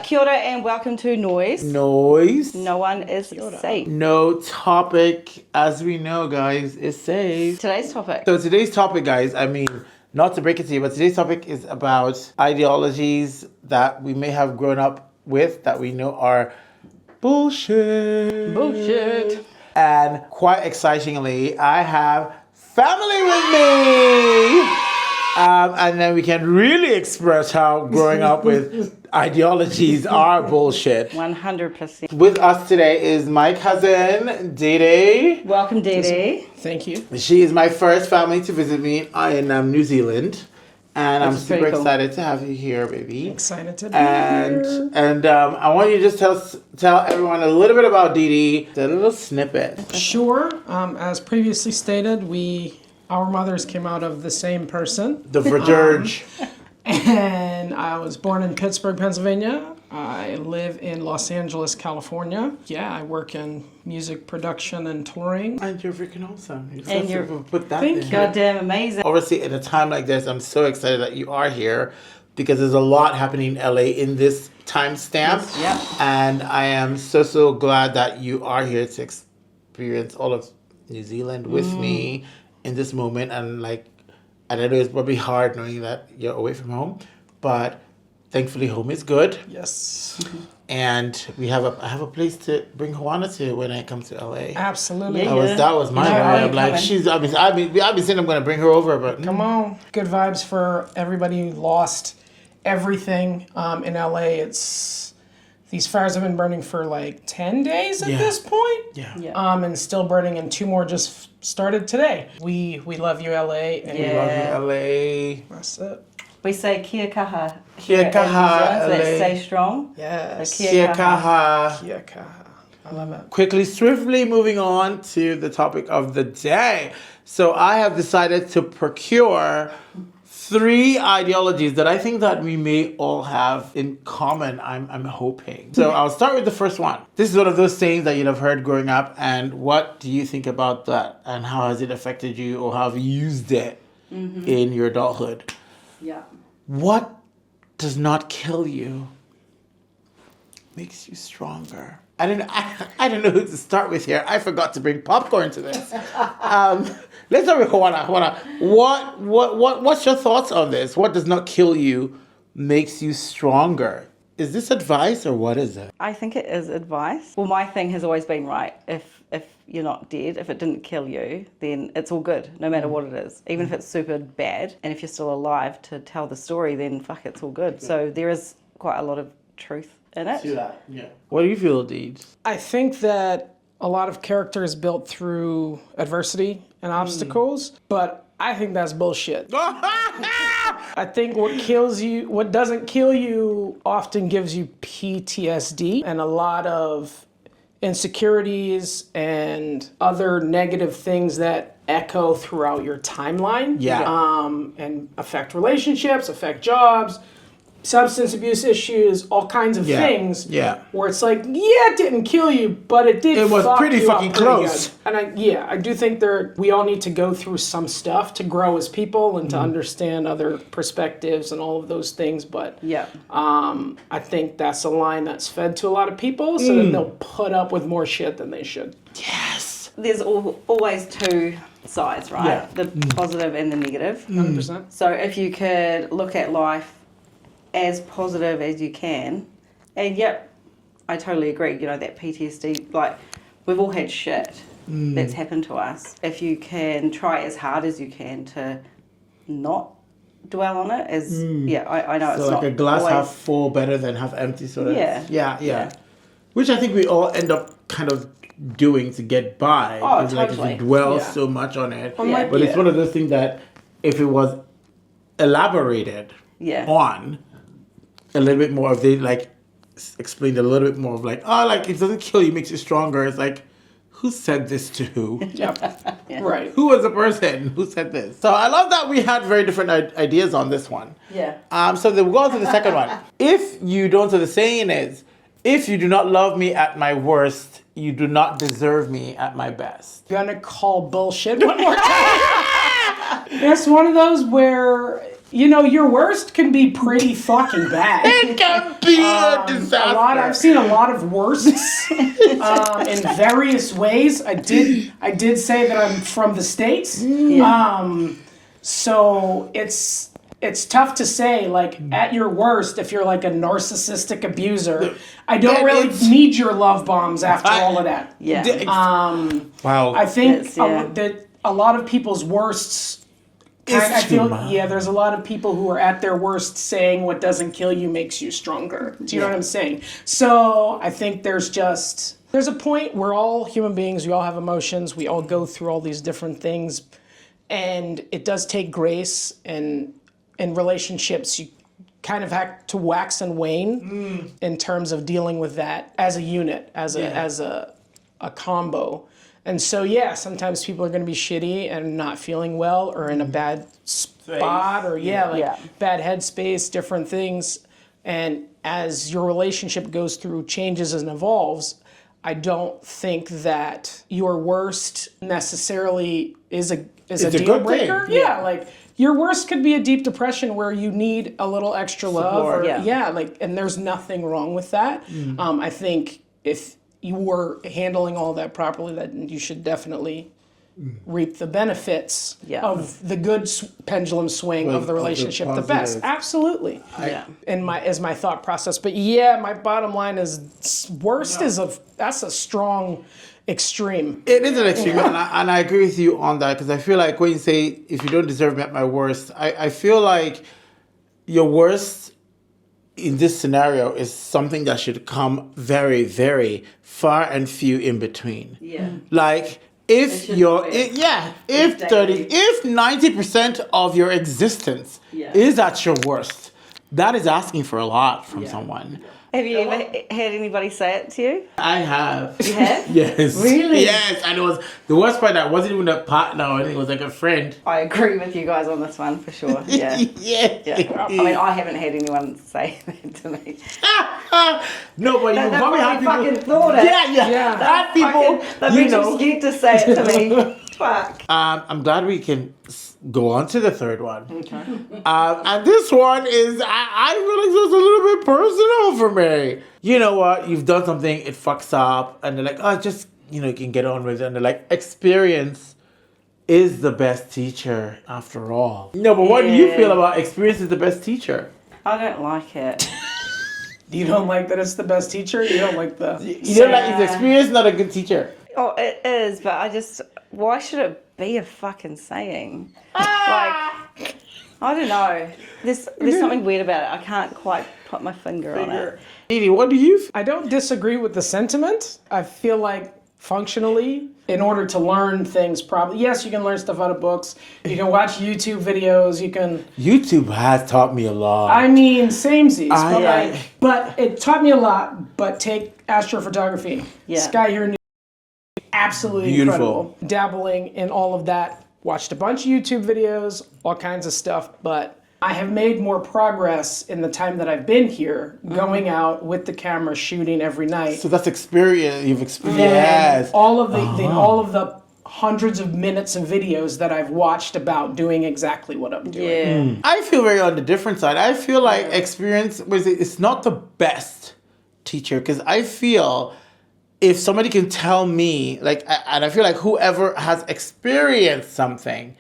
Kia ora and welcome to NOIS. NOIS. No one is safe. No topic, as we know, guys, is safe. Today's topic. So today's topic, guys, I mean, not to break it to you, but today's topic is about ideologies that we may have grown up with that we know are bullshit. Bullshit. And quite excitingly, I have family with me. And then we can really express how growing up with ideologies are bullshit. 100%. With us today is my cousin, Didi. Welcome, Didi. Thank you. She is my first family to visit me in New Zealand. And I'm super excited to have you here, baby. Excited to be here. And I want you to just tell everyone a little bit about Didi, a little snippet. Sure. As previously stated, our mothers came out of the same person. The Verdirge. And I was born in Pittsburgh, Pennsylvania. I live in Los Angeles, California. Yeah, I work in music production and touring. And you're freaking awesome. You're put that Thank in. you. goddamn amazing. Obviously, at a time like this, I'm so excited that you are here because there's a lot happening in LA in this timestamp. Yep. And I am so glad that you are here to experience all of New Zealand with me in this moment. And I know it's probably hard knowing that you're away from home, but thankfully home is good. Yes. And I have a place to bring Hoana to when I come to LA. Absolutely. Yeah. That was my worry. I'm like, I've been saying I'm going to bring her over, but Come on. Good vibes for everybody who lost everything in LA. These fires have been burning for 10 days at this point. Yeah. And still burning, and 2 more just started today. We love you, LA. And We love you, LA. That's it. We say kia kaha. Kia here in kaha, New Zealand, so LA. that's stay strong. Yes. Kia kaha. Kia kaha. I love it. Quickly, swiftly moving on to the topic of the day. So I have decided to procure 3 ideologies that I think that we may all have in common, I'm hoping. So I'll start with the first one. This is one of those things that you'd have heard growing up, and what do you think about that? And how has it affected you, or how have you used it in your adulthood? Yeah. What does not kill you makes you stronger. I don't know who to start with here. I forgot to bring popcorn to this. Let's start with Hoana. What's your thoughts on this? What does not kill you makes you stronger? Is this advice or what is it? I think it is advice. Well, my thing has always been right. If you're not dead, if it didn't kill you, then it's all good, no matter what it is. Even if it's super bad, and if you're still alive to tell the story, then fuck, it's all good. So there is quite a lot of truth in it. Yeah. What do you feel, Deeds? I think that a lot of character is built through adversity and obstacles, but I think that's bullshit. I think what doesn't kill you often gives you PTSD and a lot of insecurities and other negative things that echo throughout your timeline. And affect relationships, affect jobs, substance abuse issues, all kinds of things. Yeah. Where it's it didn't kill you, but it did. It was pretty fucking close. Good. And I do think we all need to go through some stuff to grow as people and to understand other perspectives and all of those things. But I think that's a line that's fed to a lot of people, so that they'll put up with more shit than they should. Yes. There's always 2 sides, right? Yeah. The positive and the negative. 100%. So if you could look at life as positive as you can, and I totally agree, that PTSD, we've all had shit that's happened to us. If you can try as hard as you can to not dwell on it, I know So it's not a glass always, half full better than half empty sort of. Yeah. Which I think we all end up kind of doing to get by. Oh, It's totally. if you dwell so much on it. Yeah. But it's one of those things that if it was elaborated on a little bit more of explained a little bit more of it doesn't kill you, makes you stronger. It's who said this to who? Right. Who was the person who said this? So I love that we had very different ideas on this one. So then we'll go on to the second one. If you don't, so the saying is, if you do not love me at my worst, you do not deserve me at my best. Gonna call bullshit one more time. It's one of those where You know, your worst can be pretty fucking bad. It can be a disaster. I've seen a lot of worsts in various ways. I did say that I'm from the States. So it's tough to say, like, at your worst, if you're like a narcissistic abuser, I don't really need your love bombs after all of that. Yeah. Wow. I think That's- that a lot of people's worsts, I feel, there's a lot of people who are at their worst saying what doesn't kill you makes you stronger. Do you know what I'm saying? So I think there's a point where all human beings, we all have emotions, we all go through all these different things, and it does take grace, and in relationships you kind of have to wax and wane in terms of dealing with that as a unit, as a combo. And so, sometimes people are going to be shitty and not feeling well or in a bad spot or, bad headspace, different things. And as your relationship goes through changes and evolves, I don't think that your worst necessarily is a deal breaker. Thing. Yeah, like your worst could be a deep depression where you need a little extra love. And there's nothing wrong with that. I think if you were handling all that properly, that you should definitely reap the benefits of the good pendulum swing of the relationship the best. Absolutely. As my thought process. But my bottom line is worst that's a strong extreme. It is an extreme, and I agree with you on that, because I feel like when you say, if you don't deserve me at my worst, I feel like your worst in this scenario is something that should come very, very far and few in between. Yeah. Like, if 90% of your existence is at your worst, that is asking for a lot from someone. Have you ever had anybody say it to you? I have. You have? Yes. Really? Yes, and it was the worst part. That wasn't even a partner. I think it was like a friend. I agree with you guys on this one for sure. Yeah. I mean, I haven't had anyone say that to me. No, but you probably have people. Fucking thought it. Yeah. That people, They've been too scared to say it to me. Fuck. I'm glad we can go on to the third one. Okay. And this one is, I feel like it's a little bit personal for me. You know what? You've done something, it fucks up, and they're like, oh, just, you can get on with it. And they're like, experience is the best teacher after all. No, but what do you feel about experience is the best teacher? I don't like it. You don't like that it's the best teacher? You don't like the... You don't like is experience not a good teacher? Oh, it is, but why should it be a fucking saying? Like, I don't know. There's something weird about it. I can't quite put my finger on it. Didi, what do you... I don't disagree with the sentiment. I feel like functionally, in order to learn things properly, yes, you can learn stuff out of books. You can watch YouTube videos. You can... YouTube has taught me a lot. I mean, samesies. But it taught me a lot. But take astrophotography. Yeah. Sky here in New York, absolutely incredible. Dabbling in all of that. Watched a bunch of YouTube videos, all kinds of stuff, but I have made more progress in the time that I've been here, going out with the camera, shooting every night. So that's experience. You've experienced. Yes. All of the hundreds of minutes of videos that I've watched about doing exactly what I'm doing. Yeah. I feel very on the different side. I feel like experience it's not the best teacher, because I feel if somebody can tell me, and I feel like whoever has experienced something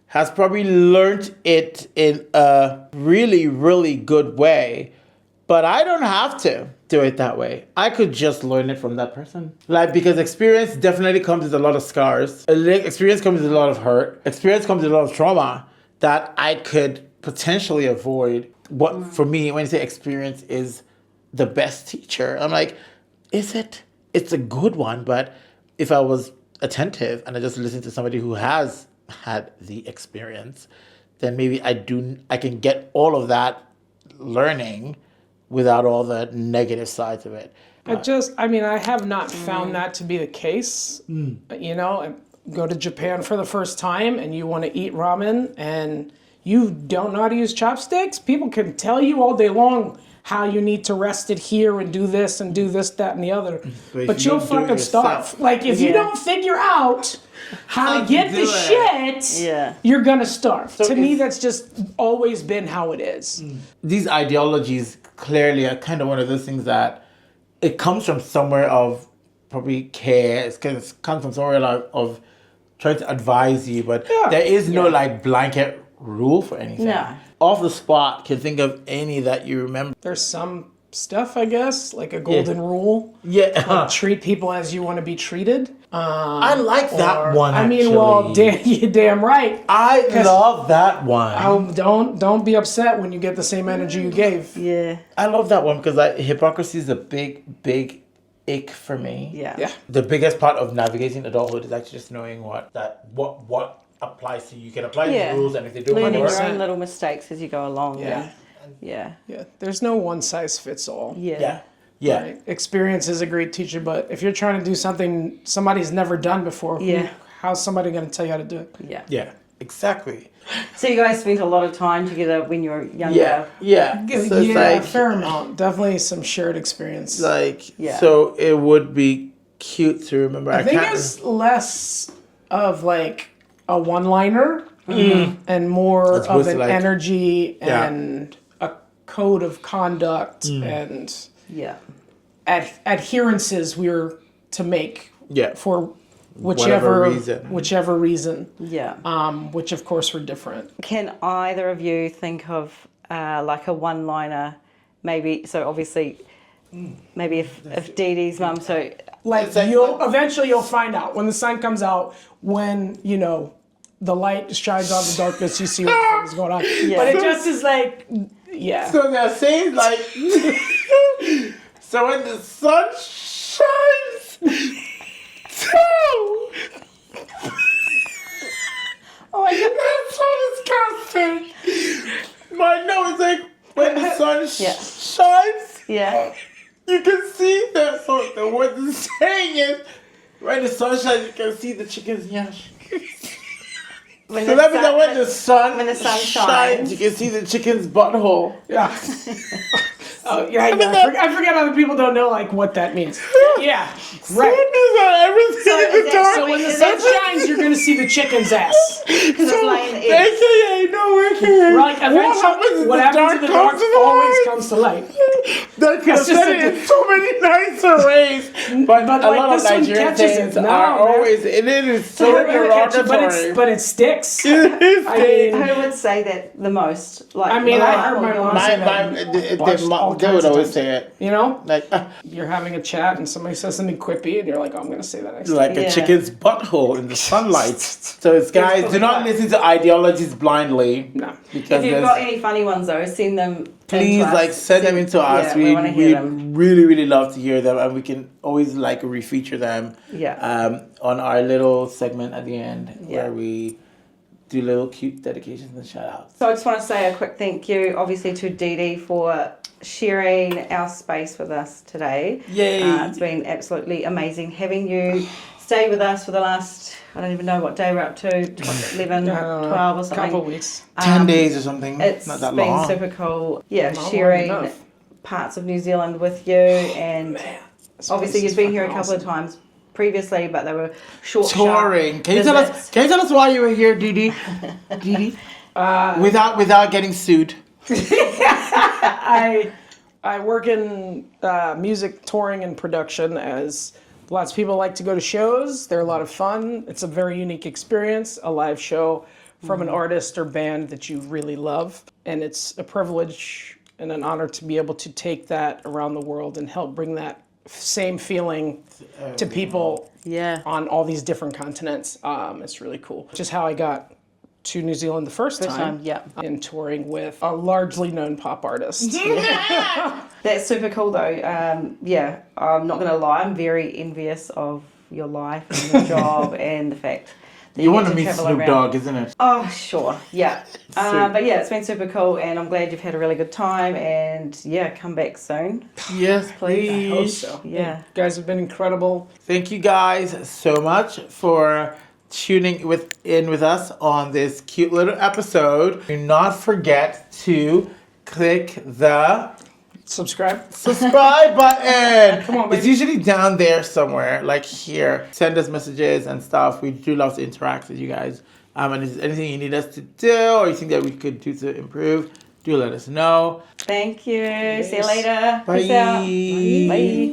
has probably learned it in a really, really good way, but I don't have to do it that way. I could just learn it from that person. Because experience definitely comes with a lot of scars. Experience comes with a lot of hurt. Experience comes with a lot of trauma that I could potentially avoid. What, for me, when you say experience is the best teacher, I'm like, is it? It's a good one, but if I was attentive and I just listened to somebody who has had the experience, then maybe I can get all of that learning without all the negative sides of it. I have not found that to be the case. I go to Japan for the first time and you want to eat ramen and you don't know how to use chopsticks, people can tell you all day long how you need to rest it here and do this and do this, that, and the other. But But you you'll don't do it fucking starve. yourself. Like, if you don't figure out how to get do the it. shit, Yeah. you're gonna starve. To me, if- that's just always been how it is. These ideologies clearly are kind of one of those things that it comes from somewhere of probably care. It comes from somewhere of trying to advise you, but there is no like blanket rule for anything. No. Off the spot, can think of any that you remember? There's some stuff, I guess, like a golden rule. Yeah, Treat people as you want to be treated. I like that one. I mean, actually. well, you're damn right. I love that one. Don't be upset when you get the same energy you gave. Yeah. I love that one because hypocrisy is a big ick for me. Yeah. The biggest part of navigating adulthood is actually just knowing what applies to you. You can apply Yeah. these rules, and if they don't Learning work, your own little mistakes as you go along. Yeah. Yeah. Yeah. There's no one size fits all. Yeah. yeah. Right? Experience is a great teacher, but if you're trying to do something somebody's never done before, Yeah. how's somebody going to tell you how to do it? Yeah. Yeah, exactly. So you guys spent a lot of time together when you were younger. Yeah. So it's yeah, a like, fair amount. Definitely some shared experience. Yeah. So it would be cute to remember. I think it's less of like a one-liner and more As of opposed to an like- energy Yeah. and a code of conduct and Yeah. adherences we're to make Yeah. for Whatever whichever reason, Yeah. which of course were different. Can either of you think of like a one-liner, maybe? So obviously, maybe if Didi's mum, so Like eventually you'll find out when the sun comes out, when the light shines on the darkness, you see what the fuck is going on. But it just is like, yeah. So they're saying like, so when the sun shines, oh my god, that's so disgusting. My nose, like when the sun Yeah. shines, yeah, you can see that. So what the saying is, when the sun shines, you can see the chickens. Yeah. when So that means that when the sun sun shines, shines. you can see the chicken's butthole. Yeah. Oh yeah, I forget other people don't know like what that means. Yeah, right. So So when the sun shines, you're gonna see the chicken's ass. because it's laying the eggs. AKA, no, AKA. Right, eventually, what happens in the dark always comes to light. That could have That's just said it in so many nicer ways. But a like lot of this one Nigerian catches it. things No, are man. always, it is so derogatory. But it sticks. I mean, Who would say that the most? Like, I mean, I heard mum or my your mom mum? say that. They would always say it. You know, Like, you're having a chat and somebody says something quippy, and you're like, oh, I'm gonna say that next time. like a Yeah. chicken's butthole in the sunlight. So it's guys, do not listen to ideologies blindly. No. Because If you've there's- got any funny ones though, send them. please into us. like send them into us. Yeah, we want to hear we them. really love to hear them, and we can always like refeature them. Yeah. On our little segment at the end Yeah. where we do little cute dedications and shout outs. So I just want to say a quick thank you, obviously, to Didi for sharing our space with us today. Yay! It's been absolutely amazing having you stay with us for the last, I don't even know what day we're up to, 11, 12 or something. Couple weeks. 10 days or something. It's not that been long. super cool. Yeah, Not long sharing enough. parts of New Zealand with you, and This obviously place you've is been here a fucking couple of times previously, but they were short, Touring. sharp Can you tell us? visits. Can you tell us why you were here, Didi? Didi. Without getting sued. I work in music touring and production, as lots of people like to go to shows. They're a lot of fun. It's a very unique experience, a live show from an artist or band that you really love. And it's a privilege and an honor to be able to take that around the world and help bring that same feeling to people Yeah. on all these different continents. It's really cool. Just how I got to New Zealand the first time. Yeah. And touring with a largely known pop artist. That's super cool though. Yeah, I'm not going to lie, I'm very envious of your life and your job and the fact that You get want to to meet travel Snoop around. Dogg, isn't it? Oh, sure. Yeah. But yeah, it's been super cool and I'm glad you've had a really good time and yeah, come back soon. Yes, Please. please. I hope so. Yeah. You guys have been incredible. Thank you guys so much for tuning in with us on this cute little episode. Do not forget to click the Subscribe. subscribe button. Come on, It's baby. usually down there somewhere, like here. Send us messages and stuff. We do love to interact with you guys. And if there's anything you need us to do or you think that we could do to improve, do let us know. Thank you. See you Yes. later. Bye. Peace out. Bye.